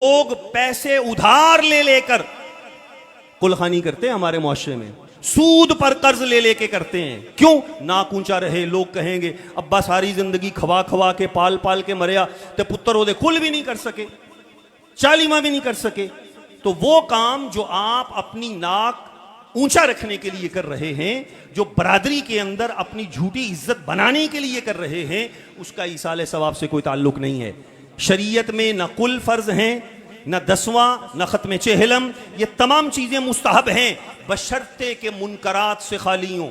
लोग पैसे उधार ले लेकर कुलखानी करते हैं हमारे मुआशरे में, सूद पर कर्ज ले लेके करते हैं। क्यों? नाक ऊंचा रहे, लोग कहेंगे अब्बा सारी जिंदगी खवा खवा के पाल पाल के मरिया ते पुत्र ओदे कुल भी नहीं कर सके, चालीमा भी नहीं कर सके। तो वो काम जो आप अपनी नाक ऊंचा रखने के लिए कर रहे हैं, जो बरादरी के अंदर अपनी झूठी इज्जत बनाने के लिए कर रहे हैं, उसका ईसाले सवाब से कोई ताल्लुक नहीं है। शरीयत में न कुल फर्ज हैं, न दसवां, न खत्म चेहलम, ये तमाम चीजें मुस्तहब हैं बशर्ते के मुनकरात से खाली हों।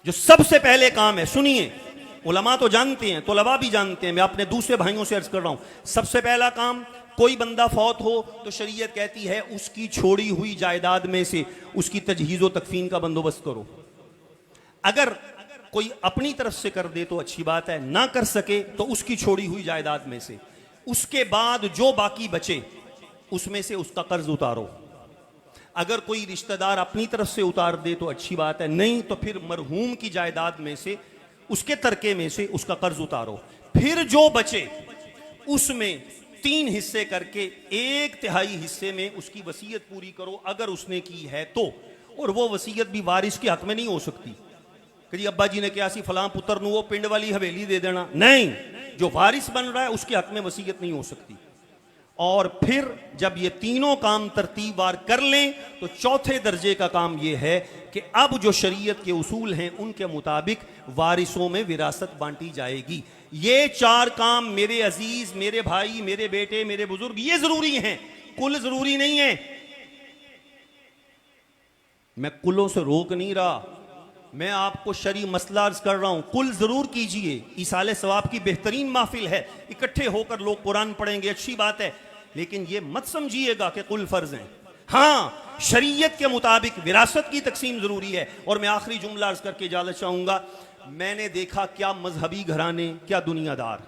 जो सबसे पहले काम है, सुनिए, उलमा तो जानते हैं, तलबा भी जानते हैं, मैं अपने दूसरे भाइयों से अर्ज कर रहा हूं, सबसे पहला काम, कोई बंदा फौत हो तो शरीयत कहती है उसकी छोड़ी हुई जायदाद में से उसकी तजहीज़ व तकफीन का बंदोबस्त करो। अगर कोई अपनी तरफ से कर दे तो अच्छी बात है, ना कर सके तो उसकी छोड़ी हुई जायदाद में से, उसके बाद जो बाकी बचे उसमें से उसका कर्ज उतारो। अगर कोई रिश्तेदार अपनी तरफ से उतार दे तो अच्छी बात है, नहीं तो फिर मरहूम की जायदाद में से, उसके तरके में से उसका कर्ज उतारो। फिर जो बचे उसमें 3 हिस्से करके 1/3 हिस्से में उसकी वसीयत पूरी करो अगर उसने की है तो। और वो वसीयत भी वारिस के हक में नहीं हो सकती कि जी अब्बा जी ने क्या सी फलां पुत्र नु वो पिंड वाली हवेली दे देना, नहीं, जो वारिस बन रहा है उसके हक में वसीयत नहीं हो सकती। और फिर जब ये तीनों काम तरतीबवार कर लें तो चौथे दर्जे का काम ये है कि अब जो शरीयत के उसूल हैं उनके मुताबिक वारिसों में विरासत बांटी जाएगी। ये 4 काम मेरे अजीज, मेरे भाई, मेरे बेटे, मेरे बुजुर्ग, ये जरूरी हैं, कुल जरूरी नहीं है। मैं कुलों से रोक नहीं रहा, मैं आपको शरी मसला अर्ज कर रहा हूं। कुल जरूर कीजिए, ईसाले सवाब की बेहतरीन महफिल है, इकट्ठे होकर लोग कुरान पढ़ेंगे, अच्छी बात है, लेकिन यह मत समझिएगा कि कुल फर्ज हैं। हां, शरीयत के मुताबिक विरासत की तकसीम जरूरी है। और मैं आखिरी जुमला अर्ज करके इजाजत चाहूंगा, मैंने देखा क्या मजहबी घराने, क्या दुनियादार,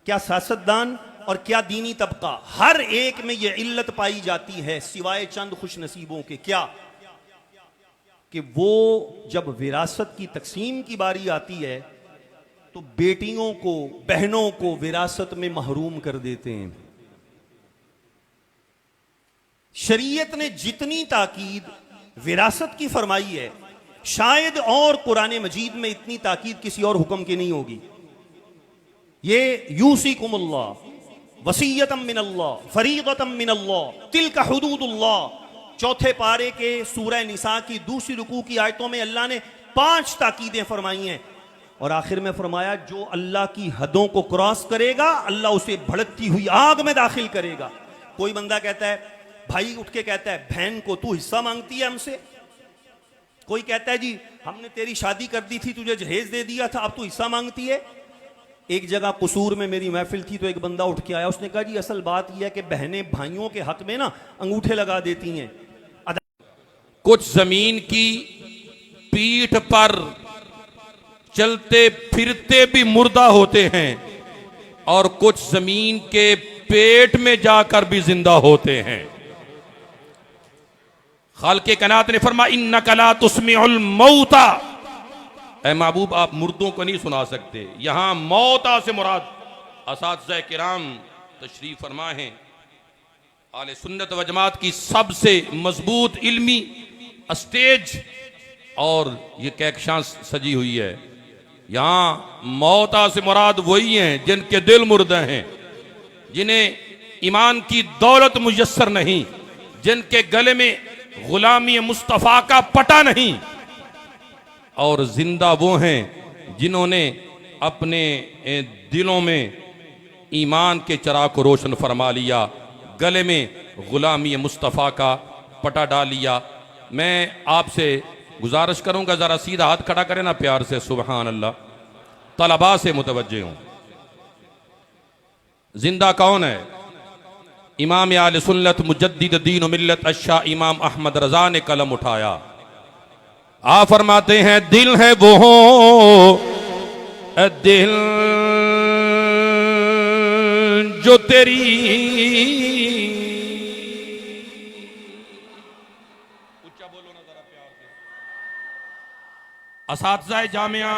क्या सियासतदान और क्या दीनी तबका, हर एक में यह इल्लत पाई जाती है सिवाय चंद खुश नसीबों के, क्या कि वो जब विरासत की तकसीम की बारी आती है तो बेटियों को, बहनों को विरासत में महरूम कर देते हैं। शरीयत ने जितनी ताकीद विरासत की फरमाई है, शायद और कुरान मजीद में इतनी ताकीद किसी और हुक्म की नहीं होगी। ये यूसीकुमुल्लाह वसीयतम मिनल्लाह फरीदतम मिनल्लाह तिल्का हुदूदुल्लाह, चौथे पारे के सूरह निसा की दूसरी रुकू की आयतों में अल्लाह ने 5 ताकीदें फरमाई हैं और आखिर में फरमाया जो अल्लाह की हदों को क्रॉस करेगा अल्लाह उसे भड़कती हुई आग में दाखिल करेगा। कोई बंदा कहता है, भाई उठ के कहता है बहन को तू हिस्सा मांगती है हमसे, कोई कहता है जी हमने तेरी शादी कर दी थी, तुझे जहेज दे दिया था, अब तू हिस्सा मांगती है। एक जगह कसूर में मेरी महफिल थी तो एक बंदा उठ के आया, उसने कहा जी असल बात यह है कि बहनें भाइयों के हक में ना अंगूठे लगा देती हैं। कुछ जमीन की पीठ पर चलते फिरते भी मुर्दा होते हैं और कुछ जमीन के पेट में जाकर भी जिंदा होते हैं। खालिक़े कायनात ने फरमाया इन्नका ला तुस्मिउल मौता, ऐ महबूब आप मुर्दों को नहीं सुना सकते। यहां मौता से मुराद असातिज़ा किराम तशरीफ फरमा है, आले सुन्नत व जमात की सबसे मजबूत इल्मी स्टेज और ये कहकशां सजी हुई है। यहां मौता से मुराद वही हैं जिनके दिल मुर्दे हैं, जिन्हें ईमान की दौलत मुयस्सर नहीं, जिनके गले में गुलामी मुस्तफ़ा का पटा नहीं, और जिंदा वो हैं जिन्होंने अपने दिलों में ईमान के चिराग को रोशन फरमा लिया, गले में गुलामी मुस्तफ़ा का पटा डाल लिया। मैं आपसे गुजारिश करूंगा जरा सीधा हाथ खड़ा करें ना प्यार से, सुबहान अल्लाह। तलबा से मुतवज्जे हूं, जिंदा कौन है? इमाम आले सुन्नत मुजद्दिद दीन मिल्लत अशा इमाम अहमद रजा ने कलम उठाया। आप फरमाते हैं दिल है वो दिल जो तेरी असातिज़ाए जामिया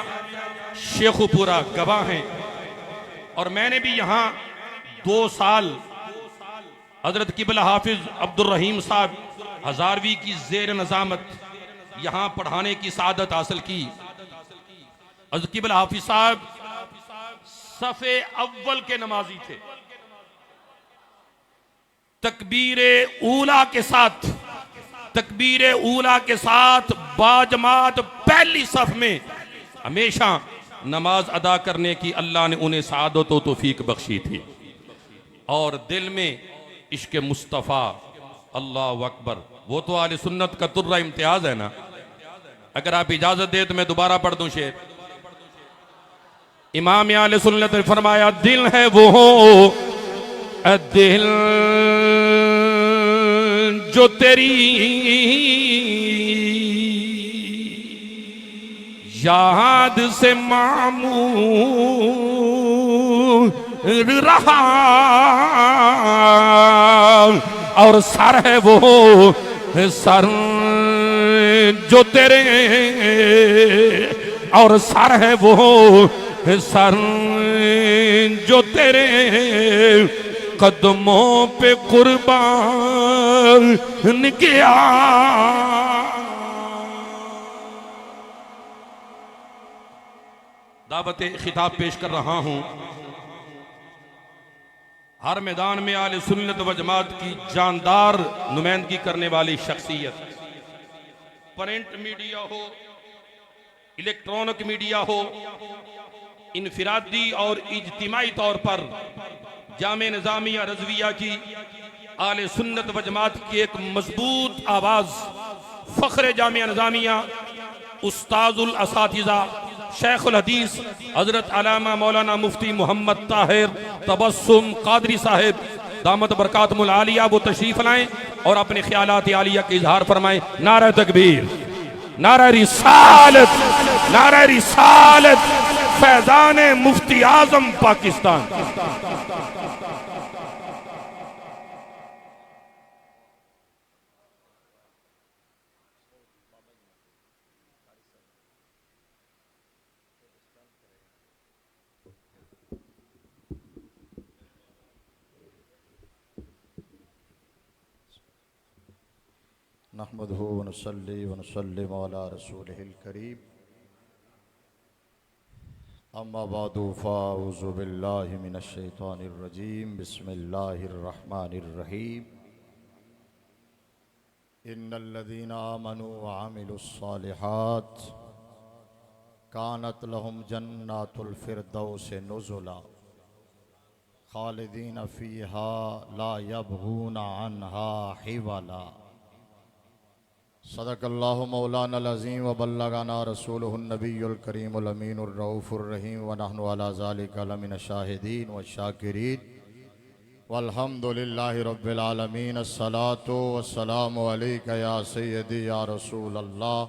शेखुपुरा गवाह हैं और मैंने भी यहाँ 2 साल हजरत किबला हाफिज अब्दुल रहीम साहब हजारवी की जेर नजामत यहां पढ़ाने की सादत हासिल की। हजरत किबला हाफिज साहब सफ़े अव्वल के नमाजी थे। तकबीरे ऊला के साथ, तकबीरे ऊला के साथ बाजमात पहली सफ में हमेशा नमाज अदा करने की अल्लाह ने उन्हें सादत व तौफीक बख्शी थी। और दिल में इश्क मुस्तफ़ा, अल्लाह अकबर, वो तो आले सुन्नत का तुर्रा इम्तियाज है ना। अगर आप इजाजत दे तो मैं दोबारा पढ़ दूं शेर। इमाम आले सुन्नत ने फरमाया, दिल है वो दिल जो तेरी याद से मामूर रहा, और सर है वो सर जो तेरे, और सर है वो सर जो तेरे कदमों पे कुर्बान किया। दावत खिताब पेश कर रहा हूं। हर मैदान में आले सुन्नत व जमात की जानदार नुमाइंदगी करने वाली शख्सियत, प्रिंट मीडिया हो, इलेक्ट्रॉनिक मीडिया हो, इनफिरादी और इज्तिमाई तौर पर जामे निजामिया रजविया की आले सुन्नत व जमात की एक मजबूत आवाज फख्र जामिया निजामिया उस्ताजुल असातिज़ा शेखुल हदीस हजरत अल्लामा मौलाना मुफ्ती मोहम्मद ताहिर तबस्सुम कादरी साहिब दामत बरकातुहुल आलिया वो तशरीफ लाएं और अपने ख्यालात आलिया के इजहार फरमाएं। नारा तकबीर, नारा रिसालत, नारा रिसालत, फैजान मुफ्ती आजम पाकिस्तान। नहमदहु व नुसल्ली व नुसल्लिमु अला रसूलिहिल करीम। अम्मा बादु फ़ाऊज़ु बिल्लाहि मिनश शैतानिर रजीम। बिस्मिल्लाहिर रहमानिर रहीम। इन्नल्लज़ीना आमनू व अमिलुस सालिहात कानत लहुम जन्नातुल फ़िरदौस नुज़ुला खालिदीन फ़ीहा ला यबगूना अन्हा हिवला। सदक़ल्लाहु मौलानल अज़ीम व बल्लगाना रसूलुहुन नबियुल करीमुल अमीनुर रऊफ़ुर रहीम व नहनु अला ज़ालिका लमिन शाहिदीन व शाकिरीन वल्हम्दुलिल्लाहि रब्बिल आलमीन। अस्सलातु वस्सलामु अलैका या सय्यदी या रसूल अल्लाह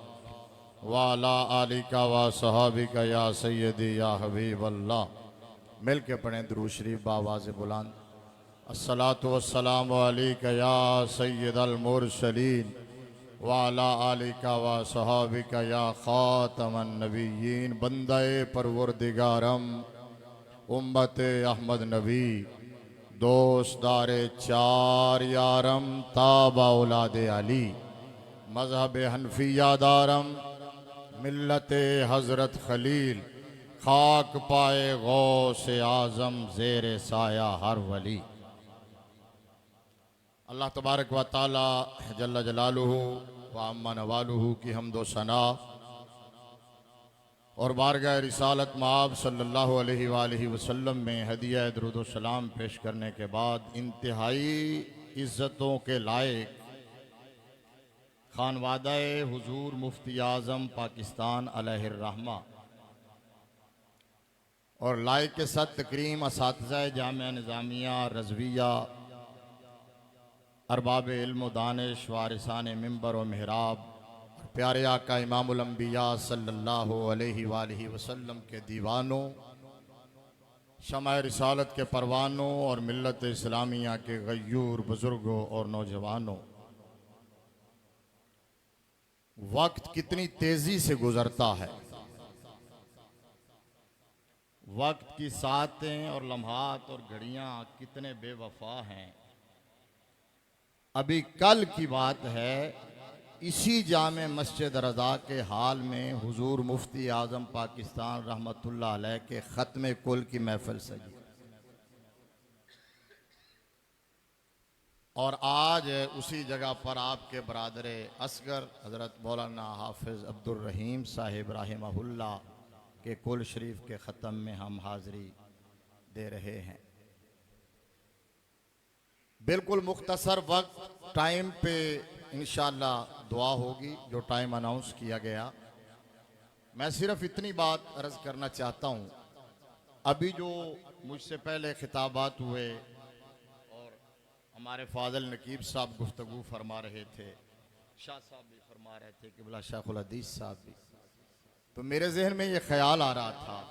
व अला आलिका व सहाबिका या सय्यदी या हबीब अल्लाह। मिल के पढ़ें दुरूद शरीफ बावाज़ बुलंद। अस्सलातु वस्सलामु अलैका या सय्यदल मुरसलीन वाला आलिका व सहाबिका या खातमन नबीयीन। बंदे परवरदिगारम उम्मत अहमद नबी दोस्तदारे चार यारम ताबा औलाद अली मजहब हनफिया दारम मिल्लत हज़रत खलील खाक पाए गौसे आज़म ज़ेर साया हर वली। अल्लाह तबारक व ताला जल्ल जलालुहु व अम्मा नवालुहु की हम्दो सना और बारगाह रिसालत माब सल्लल्लाहु अलैहि वालैहि वसल्लम में हदिया दुरूद व सलाम पेश करने के बाद इंतहाई इज़्ज़तों के लायक खानवादाए हुजूर मुफ्ती आज़म पाकिस्तान अलैहिर रहमा और लायक सद तकरीम असातिज़ाए जामिया निज़ामिया रज़विया अरबाब इल्म दानिश वारिसान मिंबर व मेहराब प्यारे आका इमामुल अंबिया सल्लल्लाहु अलैहि वालैहि वसल्लम के दीवानों, शमाए रिसालत के परवानों और मिल्लत इस्लामिया के गयूर बुजुर्गों और नौजवानों, वक्त कितनी तेज़ी से गुज़रता है। वक्त की सातें और लम्हात और घड़ियाँ कितने बेवफा हैं। अभी कल की बात है, इसी जामे मस्जिद रज़ा के हाल में हुजूर मुफ्ती आज़म पाकिस्तान रहमतुल्लाह अलैह के ख़त्म कुल की महफिल सजी, और आज उसी जगह पर आपके बरादर असगर हज़रत मौलाना हाफिज़ अब्दुल रहीम साहिब रहमहुल्लाह के कुल शरीफ के ख़त्म में हम हाज़री दे रहे हैं। बिल्कुल मुख्तसर वक्त टाइम पे इंशाअल्लाह दुआ होगी, जो टाइम अनाउंस किया गया। मैं सिर्फ इतनी बात अर्ज़ करना चाहता हूँ, अभी जो मुझसे पहले खिताबात हुए और हमारे फाज़िल नकीब साहब गुफ्तगू फरमा रहे थे, शाह साहब भी फरमा रहे थे, किबला शेखुल हदीस साहब भी, तो मेरे जहन में ये ख्याल आ रहा था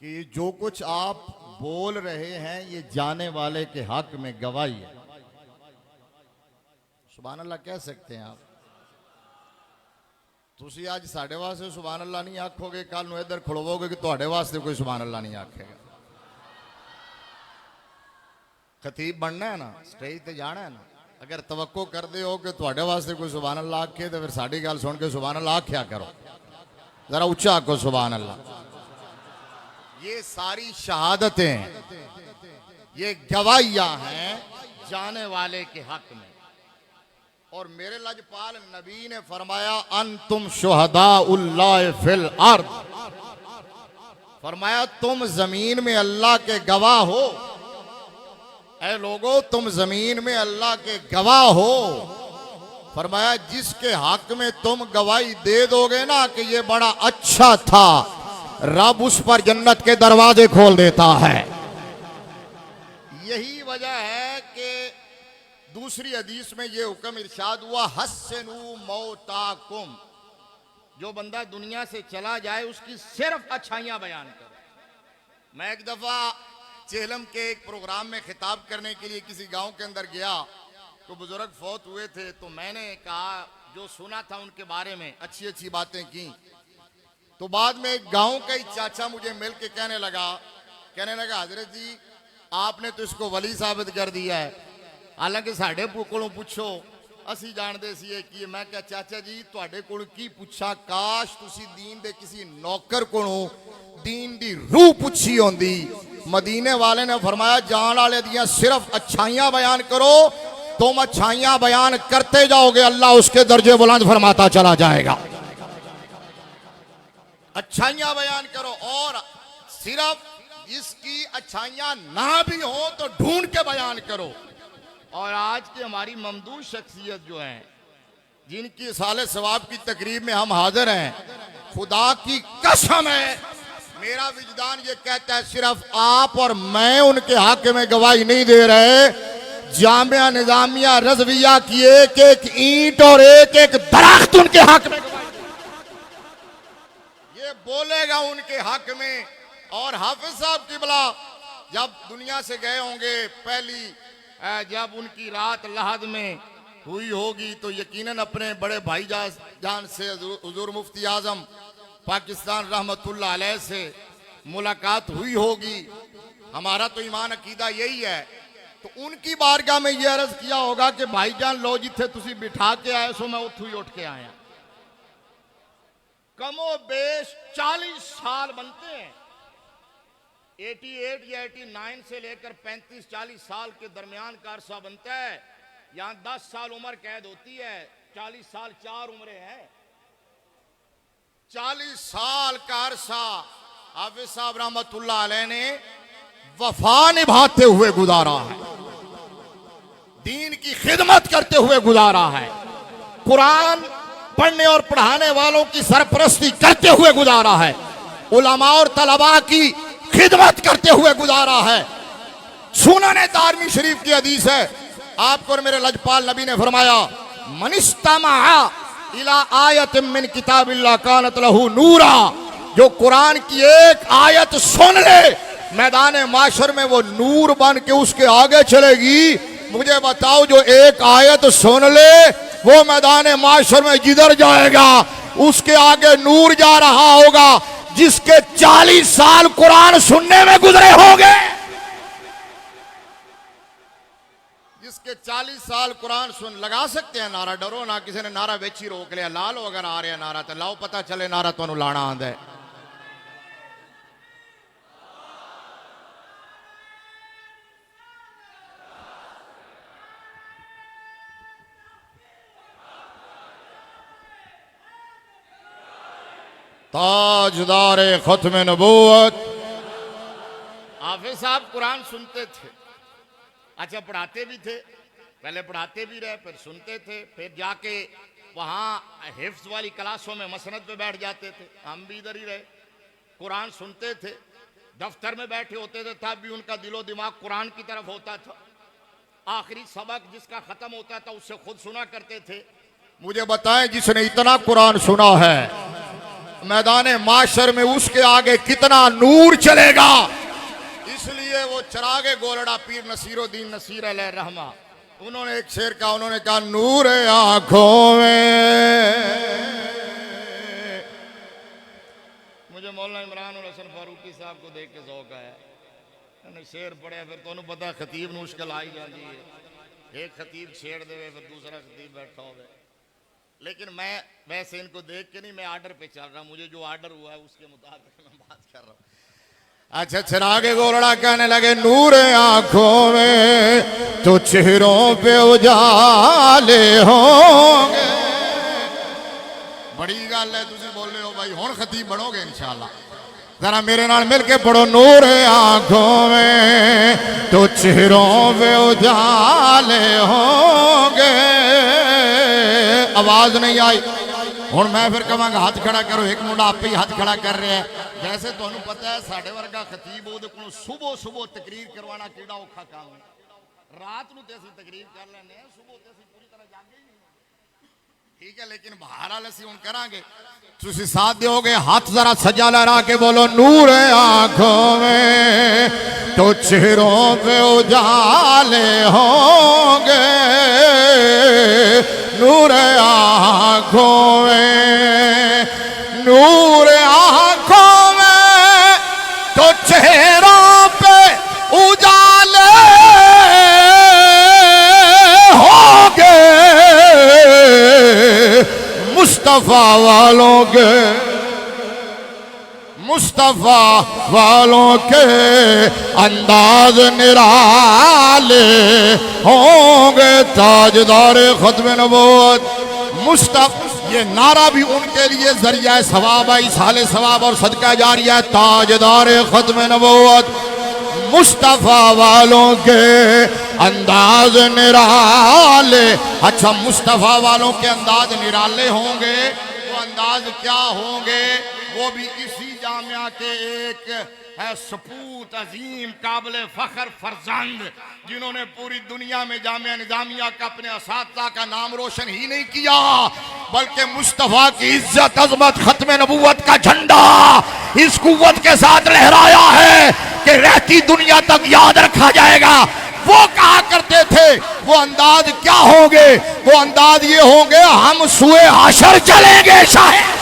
कि जो कुछ आप बोल रहे हैं ये जाने वाले के हक में गवाही है। सुभान अल्लाह कह सकते हैं आप? तुसी आज साढ़े वास्ते सुभान अल्लाह नहीं आखोगे, कल नूं इधर खड़ोवोगे कि तुहाडे वास्ते कोई सुभान अल्लाह नहीं आखेगा। खतीब बनना है ना, स्टेज ते जाना है ना, अगर तवक्को कर दे हो कि तुहाडे वास्ते कोई सुभान अल्लाह आखे तो फिर साडी गल सुन के सुभान अल्लाह आख्या करो, जरा उच्चा आखो सुभान अल्लाह। ये सारी शहादतें, ये गवाहियां हैं जाने वाले के हक में। और मेरे लजपाल नबी ने फरमाया अंतुम शुहदाउल्लाह फिल अर्द, फरमाया तुम जमीन में अल्लाह के गवाह हो। ऐ लोगों, तुम जमीन में अल्लाह के गवाह हो। फरमाया जिसके हक में तुम गवाही दे दोगे ना कि ये बड़ा अच्छा था, रब उस पर जन्नत के दरवाजे खोल देता है। यही वजह है कि दूसरी हदीस में ये हुक्म इरशाद हुआ, हस्सनु मौताकुम, जो बंदा दुनिया से चला जाए उसकी सिर्फ अच्छाइयां बयान करो। मैं एक दफा चेहलम के एक प्रोग्राम में खिताब करने के लिए किसी गांव के अंदर गया, तो बुजुर्ग फौत हुए थे, तो मैंने कहा जो सुना था उनके बारे में अच्छी अच्छी बातें की। तो बाद में एक गांव का ही चाचा मुझे मिल के कहने लगा हजरत जी आपने तो इसको वली साबित कर दिया है, हालांकि साढ़े कोलों पूछो असी जानते सी कि। मैं क्या चाचा जी तुहाडे कोलों की पूछा, काश तुसी दीन दे किसी नौकर कोलों दीन दी रूह पूछी होंदी। मदीने वाले ने फरमाया जान वाले दियां सिर्फ अच्छाइयां बयान करो, तुम अच्छाइयां बयान करते जाओगे अल्लाह उसके दर्जे बुलंद फरमाता चला जाएगा। अच्छाइयां बयान करो, और सिर्फ जिसकी अच्छाइयां ना भी हो तो ढूंढ के बयान करो। और आज की हमारी ममदूद शख्सियत जो है, जिनकी साले सवाब की तकरीब में हम हाजिर हैं, खुदा की कसम है मेरा विजदान ये कहता है सिर्फ आप और मैं उनके हक में गवाही नहीं दे रहे, जामिया निजामिया रज़विया की एक एक ईंट और एक एक दरख्त उनके हक में ये बोलेगा उनके हक में। और हाफिज साहब किबला जब दुनिया से गए होंगे, पहली जब उनकी रात लहद में हुई होगी, तो यकीनन अपने बड़े भाई जान से हुजूर मुफ्ती आजम पाकिस्तान रहमतुल्लाह अलैह से मुलाकात हुई होगी। हमारा तो ईमान अकीदा यही है। तो उनकी बारगाह में यह अर्ज किया होगा कि भाईजान लो जिथे तुसी बिठा के आए सो मैं उठू ही उठ के आया। कमो बेश 40 साल बनते हैं, 88 या 89 से लेकर 35-40 साल के दरमियान का अरसा बनता है। यहाँ 10 साल उम्र कैद होती है, 40 साल 4 उम्रें हैं। 40 साल का अरसा हाफिज साहब रहमतुल्लाह अलैह ने वफा निभाते हुए गुजारा है, दीन की खिदमत करते हुए गुजारा है, कुरान पढ़ने और पढ़ाने वालों की सरपरस्ती करते हुए गुजारा है, उलमा और तलबा की खिदमत करते हुए गुजारा है। सुनने दारमी शरीफ की हदीस है, आपको और मेरे लजपाल नबी ने फरमाया मनिस्तमा इला आयत मिन किताबिल्लाह कानत लहू नूरा, जो कुरान की एक आयत सुन ले मैदान माशर में वो नूर बन के उसके आगे चलेगी। मुझे बताओ जो एक आयत सुन ले वो मैदान माशर में जिधर जाएगा उसके आगे नूर जा रहा होगा, जिसके 40 साल कुरान सुनने में गुजरे होंगे। जिसके 40 साल कुरान सुन लगा सकते हैं नारा। डरो ना, किसी ने नारा बेची रोक लिया, ला लो अगर आ रहा नारा तो लाओ, पता चले नारा तो लाना आंदा है। ताजदार खत्म नबूवत। हाफिज साहब कुरान सुनते थे, अच्छा पढ़ाते भी थे, पहले पढ़ाते भी रहे, फिर सुनते थे, फिर जाके वहाँ हिफ्ज वाली क्लासों में मसनद पे बैठ जाते थे। हम भी इधर ही रहे, कुरान सुनते थे, दफ्तर में बैठे होते थे तब भी उनका दिलो दिमाग कुरान की तरफ होता था। आखिरी सबक जिसका खत्म होता था उससे खुद सुना करते थे। मुझे बताएं, जिसने इतना कुरान सुना है मैदान माशर में उसके आगे कितना नूर चलेगा। इसलिए वो चरागे गोलड़ा पीर नसीरुद्दीन नसीर अलैहि रहमा, उन्होंने एक शेर कहा, उन्होंने कहा नूर आंखों में। मुझे मौलाना इमरान और हसन फारूकी साहब को देख के ज़ौक़ आया, मैंने शेर पढ़े, फिर तो पता खतीब मुश्किल आई जाती है, एक खतीब छेड़ दे फिर दूसरा खतीब बैठा हो। लेकिन मैं वैसे इनको देख के नहीं, मैं आर्डर पे चल रहा, मुझे जो आर्डर हुआ है उसके मुताबिक मैं बात कर रहा हूँ। अच्छा चिरागे गोलड़ा कहने लगे नूर आंखों में तो चेहरों पे उजाले होंगे। बड़ी गल है, तुम बोल रहे हो भाई हुण खतीब बनोगे इंशाअल्लाह, जरा मेरे नाल मिल के पढ़ो। नूर आंखों में तो चेहरों पे उजाले होंगे। आवाज नहीं आई, हुण मैं फिर कहांगा हाथ खड़ा करो, एक मुंडा आपे ही हाथ खड़ा कर रहा है। वैसे तुहानू पता है साडे वर्गा खतीब ओहदे कोलों सुबह सुबह तकरीर करवाना किहड़ा औखा काम है। रात नूं ते असीं तकरीर कर लैंदे आ, सुबह ते असीं पूरी तरह जागे ही नहीं, ठीक है। लेकिन बहरहाल असीं हुण करांगे, तुसीं साथ दोगे। हाथ जरा सजा लहरा के बोलो नूर आंखों में तो चेहरों पे उजाले होंगे। नूर आंखों में, नूर आंखों में तो चेहरों पे उजाले होंगे। मुस्तफा वालों के, मुस्तफा वालों के अंदाज निराले होंगे। ताजदार खत्म नबूवत मुस्तफा, ये नारा भी उनके लिए जरिया सवाब है, इसाले सवाब और सदका जारिया। ताजदार खत्म नबूवत मुस्तफा वालों के अंदाज निराले। अच्छा मुस्तफा वालों के अंदाज निराले होंगे, वो अंदाज क्या होंगे? वो भी इसी जामिया के एक सपूत अजीम काबिल फख्र फरजंद, जिन्होंने पूरी दुनिया में जामिया निजामिया का अपने असातिज़ा का नाम रोशन ही नहीं किया, बल्कि मुस्तफ़ा की इज्जत अजमत खत्म नबूवत का झंडा इस कुव्वत के साथ लहराया है कि रहती दुनिया तक याद रखा जाएगा। वो कहा करते थे वो अंदाज क्या होंगे? वो अंदाज ये होंगे, हम सुए हशर चलेंगे। शायद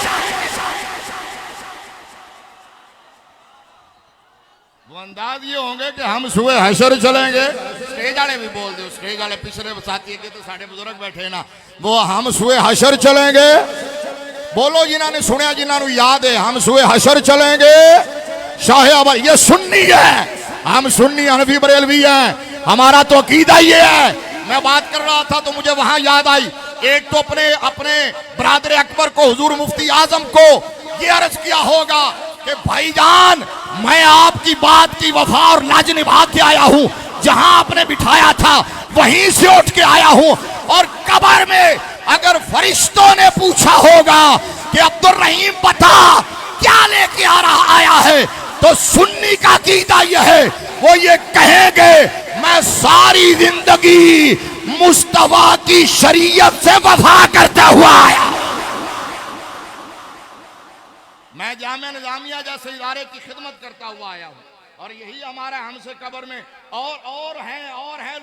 अंदाज ये होंगे कि हम सुबह हशर चलेंगे। स्टेज वाले भी बोल दो, स्टेज वाले पिछले साथी के तो साढ़े बुजुर्ग बैठे ना, वो हम सुबह हशर चलेंगे। बोलो जिन्होंने सुनया, जिन्होंने याद है, हम सुबह हशर चलेंगे। शाह भाई ये सुन्नी है, हम सुन्नी हनफी बरेलवी है, हमारा तो अकीदा ये है। मैं बात कर रहा था तो मुझे वहां याद आई, एक तो अपने अपने बरादर अकबर को, हुजूर मुफ्ती आजम को ये अर्ज किया होगा कि भाईजान मैं आपकी बात की वफा और लाज निभा के आया हूं, जहां आपने बिठाया था वहीं से उठ के आया हूं। और कब्र में अगर फरिश्तों ने पूछा होगा कि अब्दुल रहीम बता क्या लेके आया है, तो सुन्नी का अकीदा यह है, वो ये कहेंगे मैं सारी जिंदगी मुस्तफा की शरीयत से वफा करता हुआ आया। मैं जामिया निजामिया जैसे इदारे की खिदमत करता हुआ आया हूँ, और यही हमारा हमसे कब्र में और हैं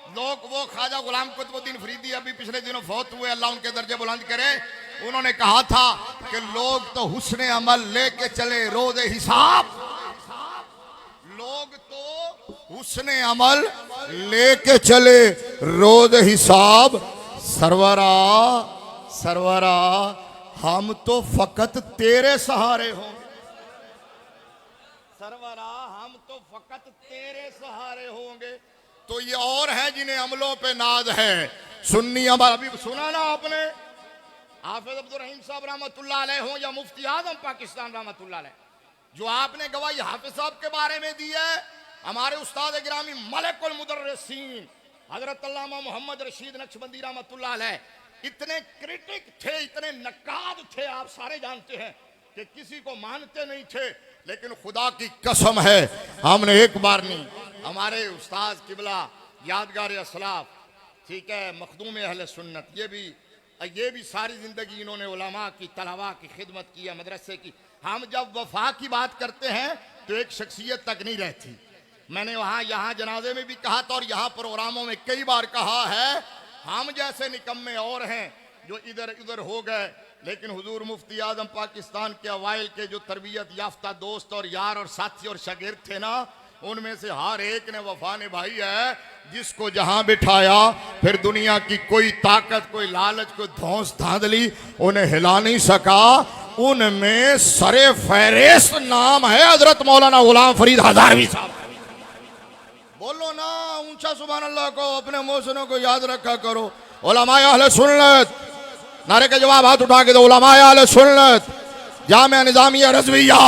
लोग वो ख्वाजा गुलाम कुतुबुद्दीन फरीदी अभी पिछले दिनों फौत हुए, अल्लाह उनके दर्जे बुलंद करे। उन्होंने कहा था कि लोग तो हुस्ने अमल लेके चले रोज़े हिसाब, लोग तो हुस्ने अमल लेके चले रोज हिसाब। सरवरा सरवरा हम तो फकत तेरे सहारे होंगे। सरवरा हम तो फकत तेरे सहारे होंगे। तो ये और हैं जिन्हें अमलों पे नाज है। सुन्नी अभी सुना ना आपने, हाफिज अब्दुल रहीम साहब रहमतुल्लाह अलैह हो या मुफ्ती आजम पाकिस्तान रहमतुल्लाह अलैह, जो आपने गवाही हाफिज साहब के बारे में दी है, हमारे उस्ताद गिरामी मलकुल मुदर्रिसीन हजरत अल्लामा मोहम्मद रशीद नक्शबंदी रहमतुल्लाह अलैह इतने क्रिटिक थे, इतने नकाद थे, आप सारे जानते हैं कि किसी को मानते नहीं थे। लेकिन खुदा की कसम है हमने एक बार नहीं, हमारे उस्ताद किबला यादगार असलाफ, ठीक है, मखदूम अहले सुन्नत, ये भी सारी जिंदगी इन्होंने उलमा की तलवा की खिदमत की है, मदरसे की। हम जब वफा की बात करते हैं तो एक शख्सियत तक नहीं रहती। मैंने वहाँ यहाँ जनाजे में भी कहा था और यहाँ प्रोग्रामों में कई बार कहा है, हम जैसे निकम्मे और हैं जो इधर उधर हो गए, लेकिन हुजूर मुफ्ती आजम पाकिस्तान के अवाइल के जो तरबियत याफ्ता दोस्त और यार और साथी और शागिर्द थे ना, उनमें से हर एक ने वफा निभाई है। जिसको जहां बिठाया फिर दुनिया की कोई ताकत, कोई लालच, कोई धौंस धांधली उन्हें हिला नहीं सका। उनमें सरे फहरिस्त नाम है हजरत मौलाना गुलाम फरीद हजारवी साहब। बोलो ना ऊंचा सुभान अल्लाह को, अपने मोहसिनों को याद रखा करो। उलमाए अहले सुन्नत, नारे का जवाब हाथ उठा के दो। उलमाए अहले सुन्नत, जामिया निजामिया रज़विया,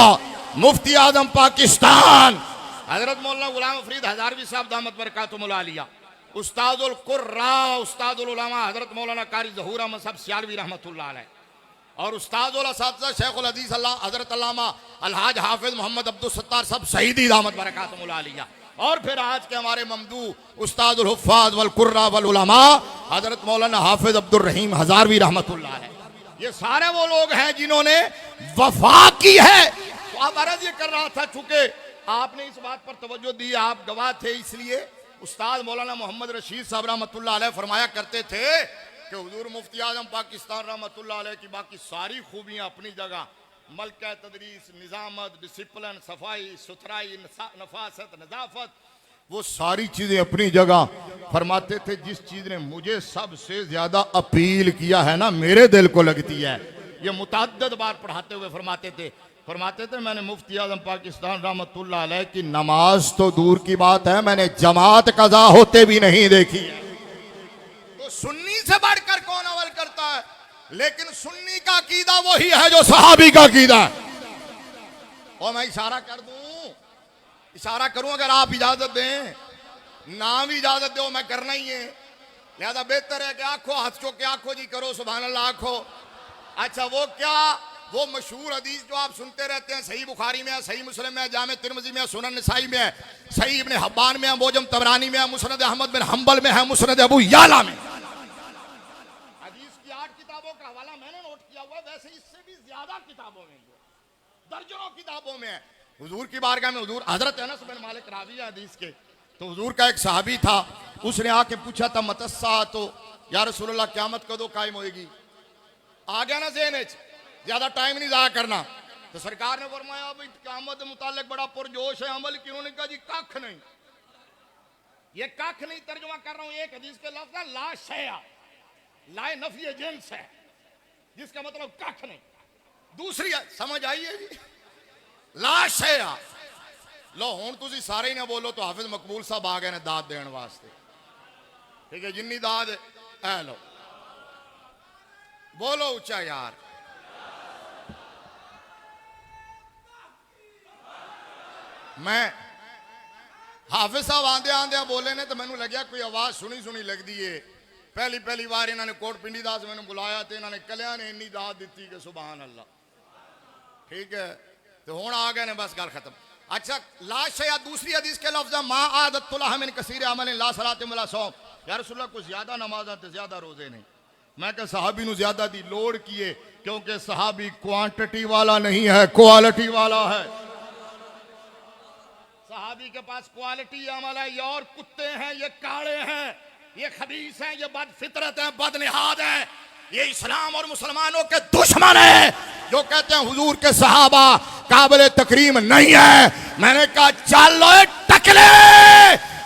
मुफ्ती आजम पाकिस्तान हजरत मौलाना गुलाम फरीद हजारवी साहब दामत बरकातुहुल आलिया, उस्तादुल कुर्रा, उस्तादुल उलमा हजरत मौलाना कारी ज़हूर अहमद साहब सियालवी रहमतुल्लाह अलैह, और उस्तादुल असातिज़ा शेखुल हदीस हजरत अल्लामा अलहाज हाफिज मोहम्मद अब्दुल सत्तार साहब शहीदी दामत बरकातुहुल आलिया, और फिर आज के हमारे ममदू उस्तादुल हुफ़्फ़ाज़ वल कुर्रा वल उलमा हजरत मौलाना हाफिज अब्दुल रहीम हजारवी रहमतुल्लाह अलैह। ये सारे वो लोग हैं जिन्होंने वफा की है। तो अब अर्ज़ ये कर रहा था, चूंकि आपने इस बात पर तवज्जो दी, आप गवाह थे, इसलिए उस्ताद मौलाना मोहम्मद रशीद साहब रहमतुल्लाह अलैह फरमाया करते थे कि हुजूर मुफ्ती आजम पाकिस्तान रहमतुल्लाह अलैह की बाकी सारी खूबियां अपनी जगह, मलका तदरीस, निजामत, डिसिप्लिन, सफाई सुथराई, नफासत, नजाफत, वो सारी चीजें अपनी जगह। फरमाते थे जिस चीज ने मुझे सबसे ज्यादा अपील किया है ना, मेरे दिल को लगती है। ये मुतअद्दिद बार पढ़ाते हुए फरमाते थे मैंने मुफ्ती आजम पाकिस्तान रहमतुल्लाह अलैह की नमाज तो दूर की बात है, मैंने जमात कज़ा होते भी नहीं देखी है। तो सुन्नी से बढ़कर कौन अमल करता है? लेकिन सुन्नी का अकीदा वही है जो सहाबी का अकीदा है। और मैं इशारा करूं, अगर आप इजाजत दें, नाम इजाजत दो, मैं करना ही है, लिहाजा बेहतर है कि आंखों हाथ चो के आंखों जी करो, सुभान अल्लाह आंखों। अच्छा वो क्या, वो मशहूर हदीस जो आप सुनते रहते हैं, सही बुखारी में है, सही मुस्लिम में है, जामे तिरमिज़ी में है, सुनन नसाई में है, सही इब्ने हब्बान में है, मोजम तबरानी में है, मुस्नद अहमद बिन हंबल में है, मुस्नद अबू याला में। हदीस की 8 किताबों का हवाला मैंने नोट किया हुआ, वैसे इससे भी ज्यादा किताबों में, दर्जनों किताबों में है। हुजूर की बारगाह में हुजूर हजरत अनस बिन मालिक रावी है हदीस के, तो हुजूर का एक सहाबी था, उसने आके पूछा था मतस्सा, तो या रसूलल्लाह क़यामत कदों कायम होएगी? आ गया ना ज़हन में, ज्यादा टाइम नहीं ज़ाया करना। तो सरकार ने फरमाया भाई क़यामत मुतालिक बड़ा पुरजोश है अमल की। उन्होंने कहा जी कख नहीं, ये कख नहीं तर्जुमा कर रहा हूं, एक हदीस के लफ्ज़ है ला शैया, ला नफी जिन्स है, जिसका मतलब कख नहीं। दूसरी समझ आई है जी, ला शैया। लो हुण तुसी सारे ही ना बोलो तो हाफिज मकबूल साहब आ गए ने दाद देने वास्ते, ठीक है, जिन्नी दाद है लो बोलो ऊंचा यार। मैं हाफिज साहब आंदे आंदे बोले ने तो मैनू लग्या कोई आवाज सुनी सुनी लगती है। पहली बार इन्होंने कोट पिंडी दास मैंने बुलाया तो इन्होंने कलिया ने इन्नी दाद दी कि सुभान अल्लाह, ठीक है, तो हुण आ गए ने, बस गल खत्म। अच्छा लाश या दूसरी हदीस के लफ्ज़ मा आदतुल्लाह मिन कसीर अमल ला सलातिन वला सौम, या रसूलल्लाह कुछ ज्यादा नमाज़ ते ज्यादा रोजे नहीं। मैं क्या सहाबी नू ज्यादा दी लोड़ किए, क्योंकि सहाबी क्वांटिटी वाला नहीं है, क्वालिटी वाला है। सहाबी के पास क्वालिटी अमल है, ये और कुत्ते हैं, ये काले हैं, ये खबीस हैं, ये बद फितरत हैं, बदनिहाद हैं, ये इस्लाम और मुसलमानों के दुश्मन है जो कहते हैं हुजूर के सहाबा काबिल तकरीम नहीं है। मैंने कहा चल लो टकले,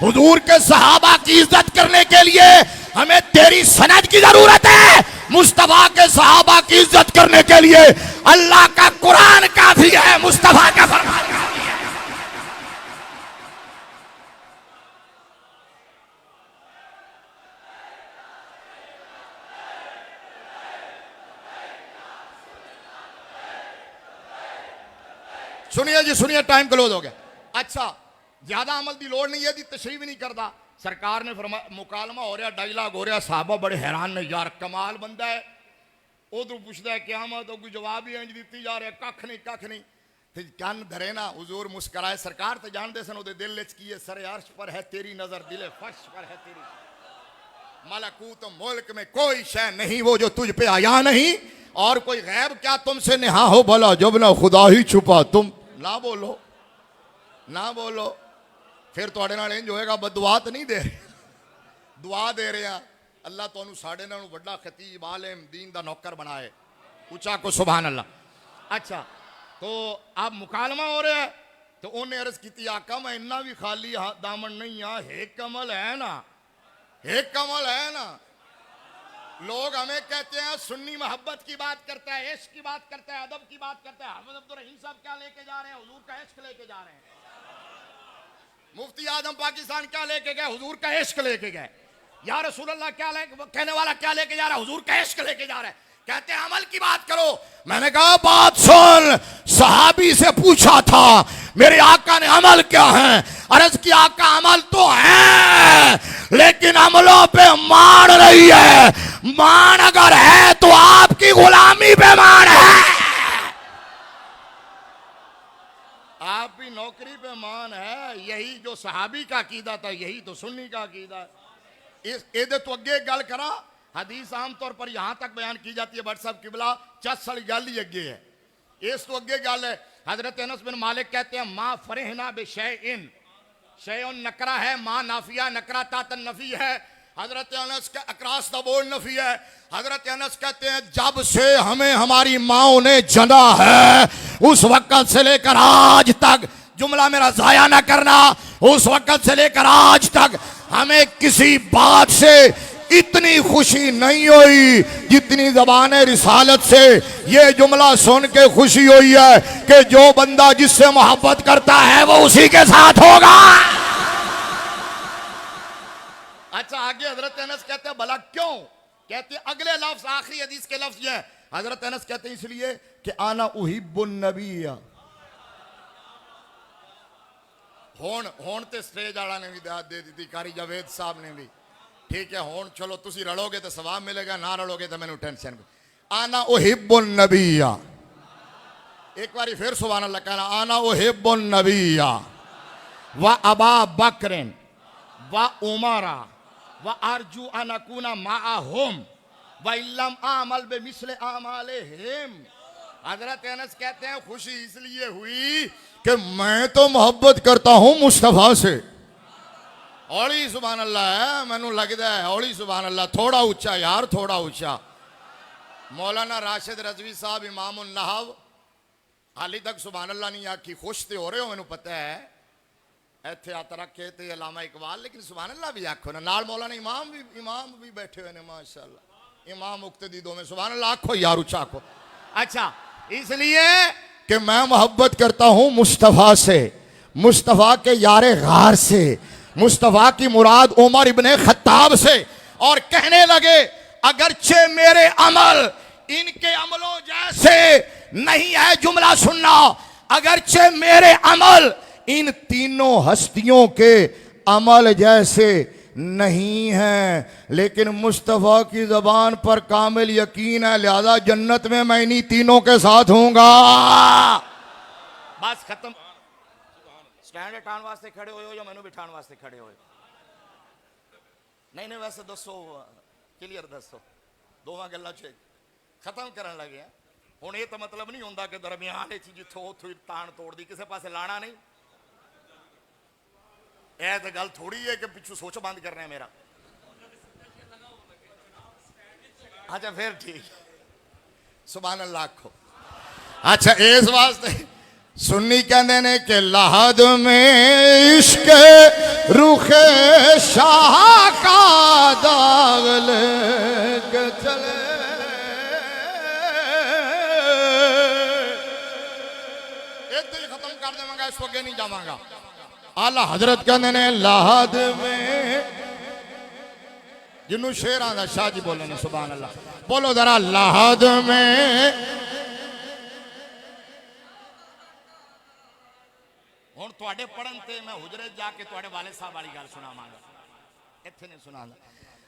हुजूर के सहाबा की इज्जत करने के लिए हमें तेरी सनद की जरूरत है। मुस्तफा के सहाबा की इज्जत करने के लिए अल्लाह का कुरान काफी है, मुस्तफा का फरमान काफी है। सुनिए जी सुनिए, टाइम क्लोज हो गया। अच्छा, ज्यादा अमल की लोड़ नहीं है जी, तशरीफ नहीं करता। सरकार ने फरमाया मुकालमा हो रहा, डायलॉग हो रहा, साहबा बड़े हैरान ने, यार कमाल बंदा है। उधर पूछता है क्या तो कोई जवाब ही इंज दी जा रहा, कख नहीं। तो कन धरे ना, हुजूर मुस्कराए। सरकार तो जानते सन उहदे दिल च की है, सरे अर्श पर है तेरी नजर, दिले फर्श पर है तेरी। मलकूत मुल्क में कोई शय नहीं वो जो तुझ पे आया नहीं, और कोई गैब क्या तुमसे नेहा हो भला, जब ना खुदा ही छुपा। तुम ना बोलो फिर तुहाडे नाल इंज होएगा। बदुआ तो नहीं दे रहे, दुआ दे रहे हैं। अल्लाह तुहानू साडे नालों वड्डा खतीब आलिम दीन दा नौकर बनाए। ऊंचा को सुभान अल्लाह। अच्छा, तो अब मुकालमा हो रहा है, तो उन्हें अर्ज की आका मैं इन्ना भी खाली दामन नहीं हाँ, एक कमल है ना। लोग हमें कहते हैं सुन्नी मोहब्बत की बात करता है, इश्क की बात करता है, अदब की बात करता है। हाफिज अब्दुल रहीम साहब क्या लेके जा रहे हैं? हुजूर का इश्क लेके जा रहे हैं। मुफ्ती आजम पाकिस्तान क्या लेके गए? हुजूर का इश्क लेके गए। या रसूल अल्लाह क्या कहने वाला क्या लेके जा रहा है? हुजूर का इश्क लेके जा रहा है। कहते हैं अमल की बात करो। मैंने कहा बात सुन। सहाबी से पूछा था मेरे आका ने अमल क्या है? अर्ज की आका अमल तो है, लेकिन अमलों पे मान रही है। मान अगर है तो आपकी गुलामी पे मान है। आप भी नौकरी पे मान है। यही जो सहाबी का अकीदा था, यही तो सुन्नी का अकीदा है। इस एदे तो अगे गल करा। हदीस आमतौर पर यहां तक बयान की जाती है, बट साहब किबला चस वाली गल ही अगे है। इस तो अगे गल है। हजरत अनस बिन मालिक कहते हैं माँ फरेहना बेशैइन, शैउन नकरा है, माँ नाफिया, नकरा तातन नफी है। हजरत अनस का अक्रॉस द बोर्ड नफी है। हजरत अनस कहते हैं जब से हमें हमारी माओ ने जना है उस वक्त से लेकर आज तक, जुमला मेरा जाया ना करना, उस वक्त से लेकर आज तक हमें किसी बात से इतनी खुशी नहीं हुई जितनी ज़बान रिसालत से ये जुमला सुन के खुशी हुई है कि जो बंदा जिससे मोहब्बत करता है वो उसी के साथ होगा। अच्छा, आगे हजरत अनस कहते हैं भला क्यों? कहते हैं अगले लफ्ज, आखिरी हदीस के लफ्ज ये है। हजरत अनस कहते हैं इसलिए कि आना उहिब्बुन नबिय्या। होन ते स्टेज वाला ने भी दाद दे दी थी, कारी जावेद साहब ने भी। ठीक है, होन चलो तुसी रलोगे तो सवाब मिलेगा, ना रलोगे तो मैंने टेंशन। आना उहिब्बुन नबिय्या। एक बारी फिर सुभान अल्लाह कहना, आना उहिब्बुन नबिय्या व अबा बकरिन व उमरा व अर्जू अन अकूना माअहुम व इल्लम आमल बेमिस्ल आमालिहिम। हजरत अनस कहते हैं खुशी इसलिए हुई कि मैं तो मोहब्बत करता हूं मुस्तफा से। औली सुभान अल्लाह है, मैनू लगता है औली सुभान अल्लाह। थोड़ा ऊंचा यार, थोड़ा ऊंचा। मौलाना राशिद रजवी साहब इमामुन नहव हाली तक सुभान अल्लाह नहीं आखी, खुश तो हो रहे हो मैनू पता है, इत्थे हत्थ रखे ते अलामा इकबाल, लेकिन सुभान अल्लाह भी आखो ना। नाल मौलाना इमाम भी बैठे हुए ने माशाअल्लाह, इमाम मुक्तदी दो में सुभान अल्लाह आखो यार, ऊंचा आखो। अच्छा, इसलिए कि मैं मोहब्बत करता हूं मुस्तफा से, मुस्तफा के यारे गार से, मुस्तफा की मुराद उमर इब्ने खत्ताब से। और कहने लगे अगरचे मेरे अमल इनके अमलों जैसे नहीं है, जुमला सुनना, अगरचे मेरे अमल इन तीनों हस्तियों के अमल जैसे नहीं है, लेकिन मुस्तफा की जबान पर कामिल यकीन है, लिहाजा जन्नत में मैं इन्हीं तीनों के साथ हूंगा। बस खत्म। स्टैंड उठाने वास्ते खड़े हो या मैनू बिठाने वास्ते खड़े हो? नहीं वैसे दसो, क्लियर दसो। दोवां गल्लां च खत्म करन लगे हैं। हुण ये तो मतलब नहीं होंदा कि दरमियान जिथों उथों तान तोड़ दी, किसी पासे लाना नहीं। यह तो गल थोड़ी है कि पिछू सोच बंद करना है मेरा। अच्छा फिर ठीक, सुभान अल्लाह आखो। अच्छा, इस वास्ते सुन्नी कहते ने कि लहद में इश्क रुखे शाह का दाग लेके चले। एक दिन खत्म कर देवांगा, इस वगे नहीं जावांगा। आला हजरत कहते ने लाहद में जिन्हों शेर आंदा शाह जी बोले ने सुभान अल्लाह बोलो जरा। लाहद में हुण तुहाडे पढ़न ते मैं हुजरे जाके तुहाडे वाले साहब वाली गल सुनावांगा, इत्थे नहीं सुनांदा।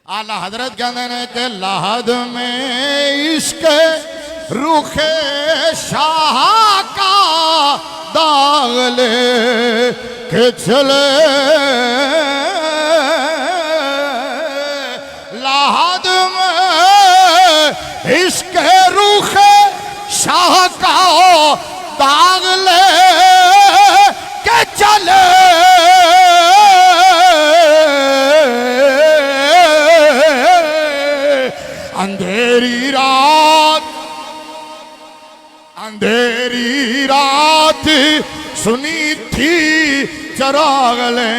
आला हजरत कहते ने कि लाहद में इश्क रुखे शाह का दाग ले के चले। लाहद में इश्क रुखे शाह का दाग ले के चले। अंधेरी रात सुनी थी चराग ले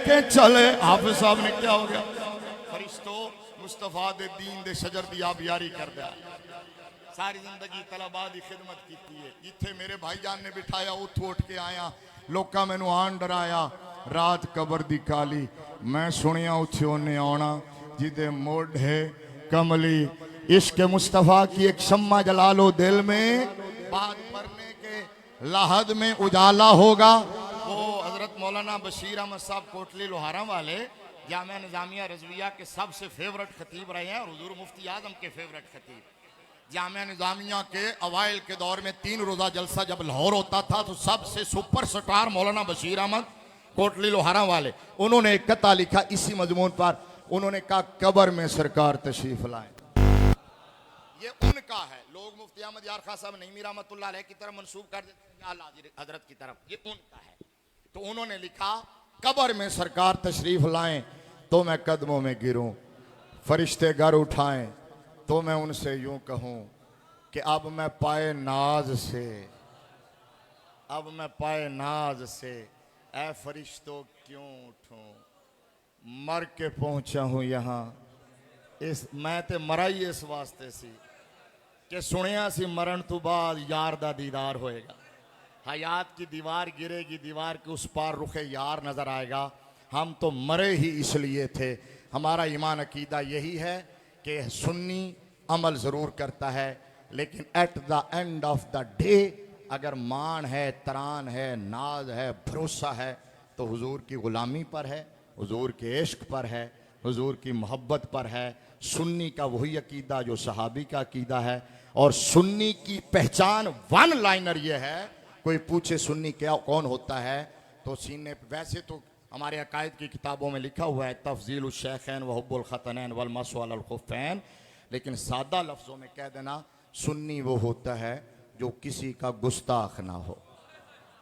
के चले। हाफिज साहब ने क्या हो गया? फरिश्तों मुस्तफा दे दीन दे शजर दी आप यारी कर दिया। सारी जिंदगी तलबा दी खिदमत की है। इत्थे मेरे भाईजान ने बिठाया, उठ के आया, लोका मैनू आन डराया। रात कबर दी काली मैं सुनिया उत्थे उन्हें आना जिदे मोढ़े कमली। इश्क मुस्तफ़ा की एक शम्मा जला लो दिल में, बात पढ़ने के लाहद में उजाला होगा। वो हजरत मौलाना बशीर अहमद साहब कोटली लोहारा वाले जामिया निजामिया रजविया के सबसे फेवरेट खतीब रहे हैं और हुजूर मुफ्ती आजम के फेवरेट खतीब। जामिया निजामिया के अवाइल के दौर में 3 रोज़ा जलसा जब लाहौर होता था तो सबसे सुपर स्टार मौलाना बशीर अहमद कोटली लोहारा वाले, उन्होंने एक कता लिखा इसी मजमून पर। उन्होंने कहा कब्र में सरकार तशरीफ लाए। ये उनका है। लोग मुफ्ती अहमद यार खान साहब नईमी रहमतुल्लाह अलैह की तरफ मंसूब कर देते हैं, आला हजरत की तरफ, ये उनका है। तो उन्होंने लिखा कब्र में सरकार तशरीफ लाएं तो मैं कदमों में गिरूं, फरिश्ते घर उठाएं तो मैं उनसे यूं कहूं कि अब मैं पाए नाज से ऐ फरिश्तों क्यों उठूं। मर के पहुंचा हूं यहाँ इस मैं ते मरा ही इस वास्ते सी कि सुनिया सी मरण तो बाद यार दा दीदार होएगा। हयात की दीवार गिरेगी, दीवार के उस पार रुखे यार नजर आएगा। हम तो मरे ही इसलिए थे। हमारा ईमान अकीदा यही है कि सुन्नी अमल ज़रूर करता है, लेकिन at the end of the day अगर मान है, तरान है, नाज है, भरोसा है तो हुजूर की ग़ुलामी पर है, हुजूर के इश्क पर है, हुजूर की मोहब्बत पर है। सुन्नी का वही अकीदा जो सहाबी का अकीदा है। और सुन्नी की पहचान वन लाइनर ये है, कोई पूछे सुन्नी क्या कौन होता है तो सीने, वैसे तो हमारे अकायद की किताबों में लिखा हुआ है तफजील शेखैन व हुब्बुल खतनैन वल मसू अलल खुफ़ैन, लेकिन सादा लफ्ज़ों में कह देना सुन्नी वो होता है जो किसी का गुस्ताख ना हो,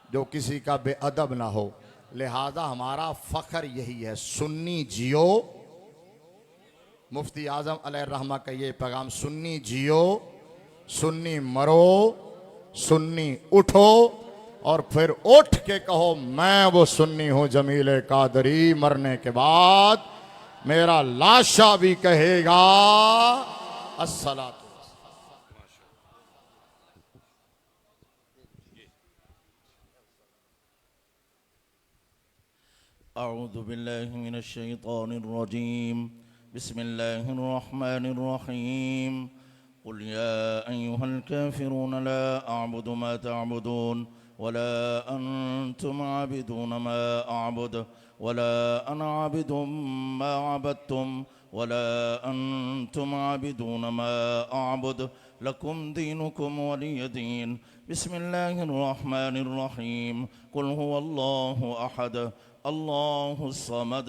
जो किसी का बेअदब ना हो। लिहाजा हमारा फ़ख्र यही है, सुन्नी जियो। मुफ्ती आज़म अलैहिर्रहमा का ये पैगाम, सुन्नी जियो, सुन्नी मरो, सुन्नी उठो और फिर उठ के कहो मैं वो सुन्नी हूँ जमील कादरी। मरने के बाद मेरा लाशा भी कहेगा अस्सलातु। अऊज़ु बिल्लाहि मिनश शैतानिर रजीम। बिस्मिल्लाहिर रहमानिर रहीम। कुल या अय्युहल काफिरून ला अअबुदु मा तअबुदून वला अंतुम आबिदून मा अअबुद वला अना आबिदुम मा अबदतुम वला अंतुम आबिदून मा अअबुद लकुम दीनुकुम वलिय दीन। बिस्मिल्लाहिर रहमानिर रहीम। कुल हुवल्लाहु अहद अल्लाहुस समद